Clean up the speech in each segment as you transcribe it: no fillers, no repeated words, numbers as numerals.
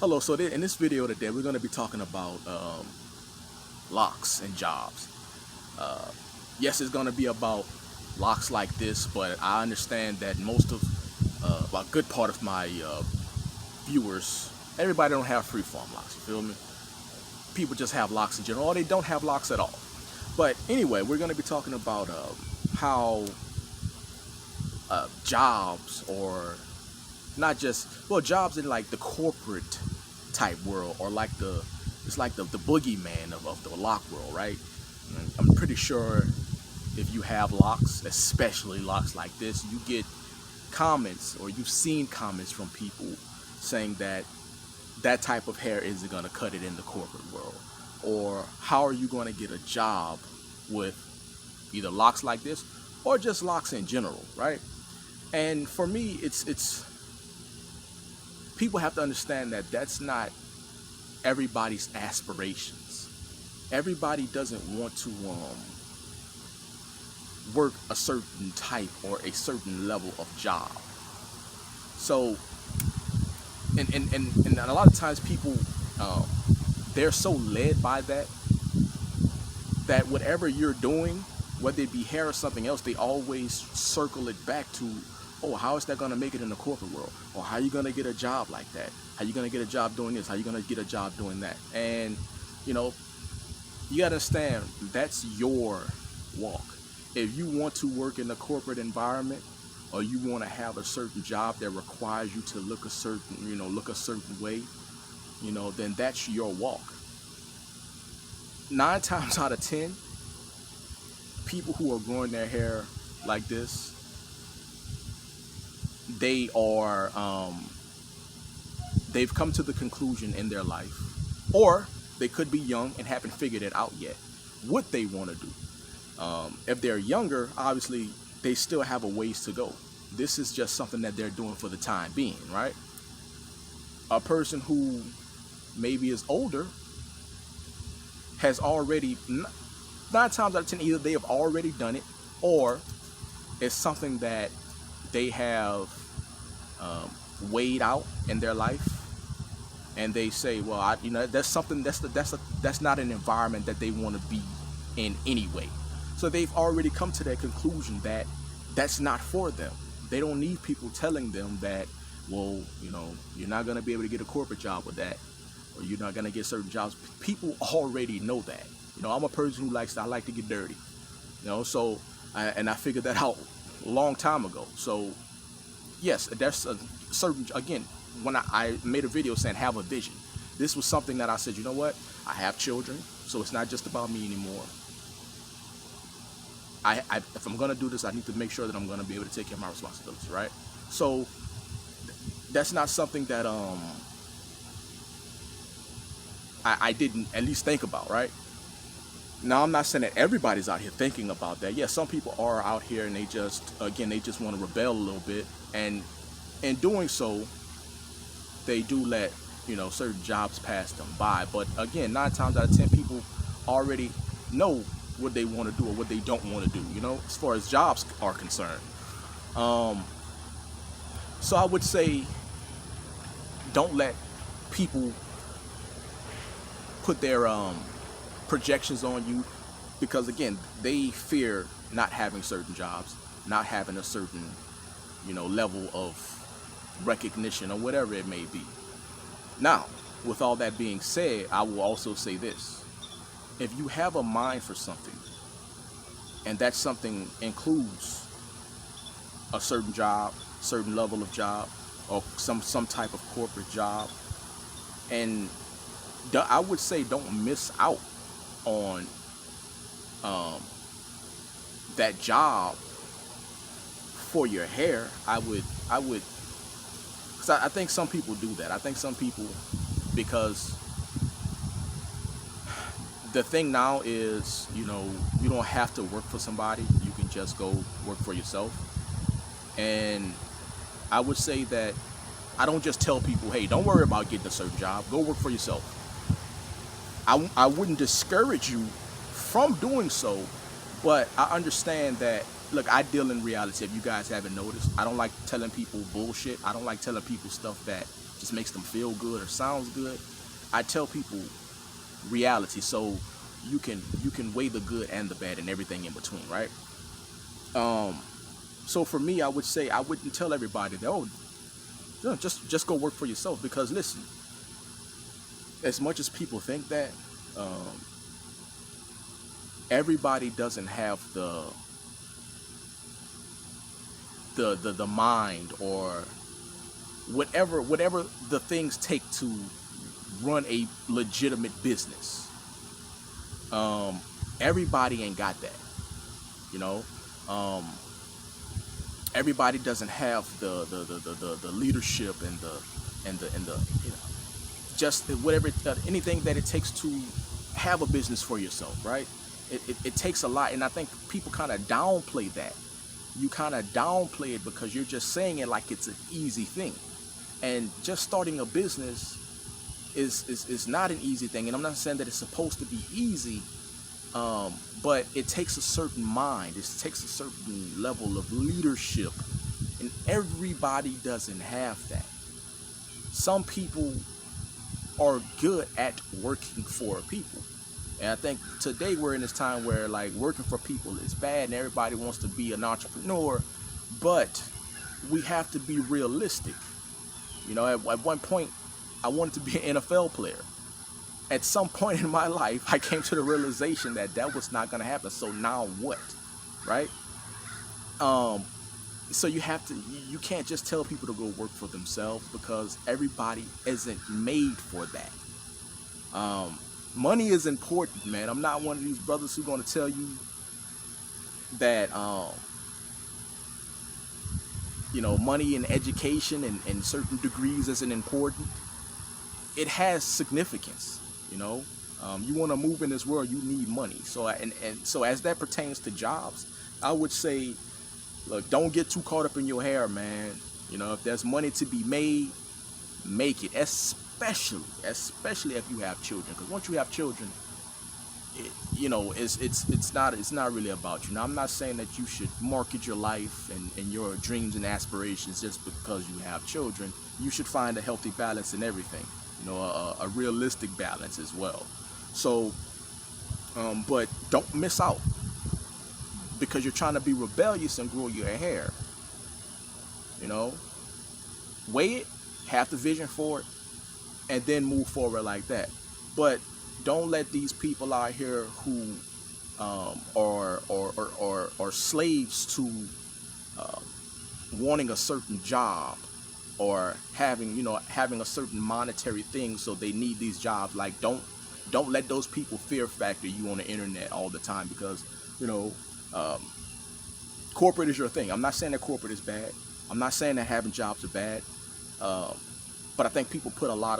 Hello, so in this video today, we're going to be talking about locks and jobs. Uh, yes, it's going to be about locks like this, but I understand that most of, well, a good part of my viewers, everybody don't have freeform locks, you feel me? People just have locks in general, or they don't have locks at all. But anyway, we're going to be talking about how jobs, or not just, well, jobs in like the corporate type world, or like it's like the boogeyman of the lock world, right? And I'm pretty sure if you have locks, especially locks like this, you get comments, or you've seen comments from people saying that that type of hair isn't going to cut it in the corporate world, or how are you going to get a job with either locks like this or just locks in general, right? And for me, it's people have to understand that that's not everybody's aspirations. Everybody doesn't want to work a certain type or a certain level of job. So, and a lot of times people, they're so led by that whatever you're doing, whether it be hair or something else, they always circle it back to, oh, how is that going to make it in the corporate world? Or how are you going to get a job like that? How are you going to get a job doing this? How are you going to get a job doing that? And, you know, you got to understand, that's your walk. If you want to work in the corporate environment, or you want to have a certain job that requires you to look a certain, look a certain way, then that's your walk. 9 times out of 10, people who are growing their hair like this, they are they've come to the conclusion in their life, or they could be young and haven't figured it out yet what they want to do. If they're younger, obviously they still have a ways to go. This is just something that they're doing for the time being, right? A person who maybe is older has already, 9 times out of 10, either they have already done it, or it's something that they have weighed out in their life, and they say, well, that's something that's not an environment that they want to be in anyway. So they've already come to that conclusion that that's not for them. They don't need people telling them that, well, you're not going to be able to get a corporate job with that, or you're not going to get certain jobs. People already know that. I'm a person who I like to get dirty, so I figured that out a long time ago. So yes, there's a certain, again, when I made a video saying have a vision, this was something that I said, you know what, I have children, so it's not just about me anymore. If I'm going to do this, I need to make sure that I'm going to be able to take care of my responsibilities, right? So that's not something that I didn't at least think about, right? Now, I'm not saying that everybody's out here thinking about that. Yeah, some people are out here and they just want to rebel a little bit, and in doing so, they do let certain jobs pass them by. But again, 9 times out of 10, people already know what they want to do or what they don't want to do, as far as jobs are concerned. So I would say, don't let people put their projections on you, because again, they fear not having certain jobs, not having a certain level of recognition, or whatever it may be. Now, with all that being said, I will also say this: if you have a mind for something, and that something includes a certain job, certain level of job, or some type of corporate job, and I would say don't miss out on that job for your hair. I would, because I think some people do that. I think some people, because the thing now is, you don't have to work for somebody. You can just go work for yourself. And I would say that I don't just tell people, hey, don't worry about getting a certain job. Go work for yourself. I wouldn't discourage you from doing so, but I understand that, look, I deal in reality. If you guys haven't noticed, I don't like telling people bullshit. I don't like telling people stuff that just makes them feel good or sounds good. I tell people reality, so you can weigh the good and the bad and everything in between, right? So for me, I would say I wouldn't tell everybody that, oh, just go work for yourself, because listen, as much as people think that, um, everybody doesn't have the mind or whatever the things take to run a legitimate business. Everybody ain't got that, you know. Um, Everybody doesn't have the leadership and the just whatever anything that it takes to have a business for yourself, right? It takes a lot, and I think people kind of downplay that. You kind of downplay it because you're just saying it like it's an easy thing, and just starting a business is not an easy thing. And I'm not saying that it's supposed to be easy, but it takes a certain mind. It takes a certain level of leadership, and everybody doesn't have that. Some people are good at working for people. And I think today we're in this time where like working for people is bad and everybody wants to be an entrepreneur, but we have to be realistic. You know, at one point I wanted to be an NFL player. At some point in my life, I came to the realization that that was not going to happen. So now what, right? So you can't just tell people to go work for themselves, because everybody isn't made for that. Money is important, man. I'm not one of these brothers who's going to tell you that, money and education and certain degrees isn't important. It has significance, you know. You want to move in this world, you need money. So so as that pertains to jobs, I would say, look, don't get too caught up in your hair, man. You know, if there's money to be made, make it. Especially if you have children, because once you have children, it's not really about you. Now, I'm not saying that you should market your life and your dreams and aspirations just because you have children. You should find a healthy balance in everything. You know, a realistic balance as well. So, but don't miss out because you're trying to be rebellious and grow your hair. You know, weigh it, have the vision for it, and then move forward like that. But don't let these people out here who are slaves to wanting a certain job or having a certain monetary thing, so they need these jobs. Like, don't let those people fear factor you on the internet all the time, because corporate is your thing. I'm not saying that corporate is bad. I'm not saying that having jobs are bad. But I think some people put a lot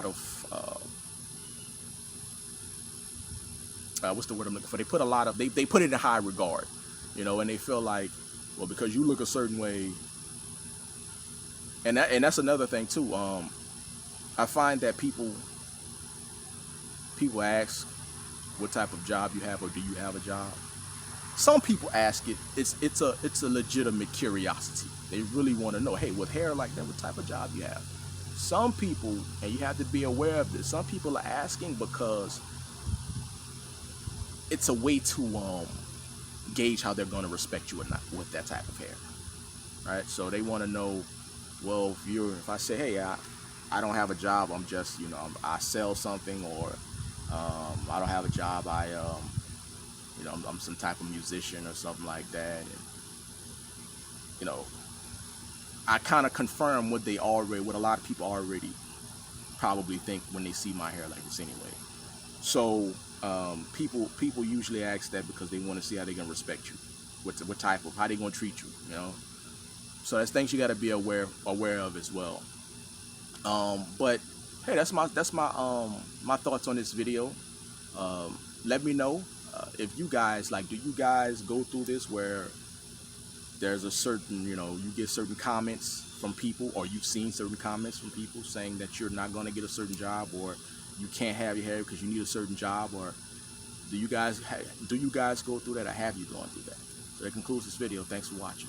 of what's the word I'm looking for? They put a lot of they put it in high regard, and they feel like, well, because you look a certain way. And that's another thing too. I find that people ask what type of job you have, or do you have a job? Some people ask it. It's a legitimate curiosity. They really want to know, hey, with hair like that, what type of job you have? Some people, and you have to be aware of this, some people are asking because it's a way to gauge how they're going to respect you or not with that type of hair, right? So they want to know, well, if I say, hey, I don't have a job, I'm just, I sell something, or I don't have a job, I'm some type of musician or something like that, and I kind of confirm what a lot of people already probably think when they see my hair like this anyway. So people usually ask that because they want to see how they're gonna respect you, how they gonna treat you, So that's things you got to be aware of as well. But hey, that's my thoughts on this video. Let me know if you guys do you guys go through this where there's a certain, you get certain comments from people, or you've seen certain comments from people saying that you're not going to get a certain job, or you can't have your hair because you need a certain job, or do you guys go through that, or have you gone through that? So that concludes this video. Thanks for watching.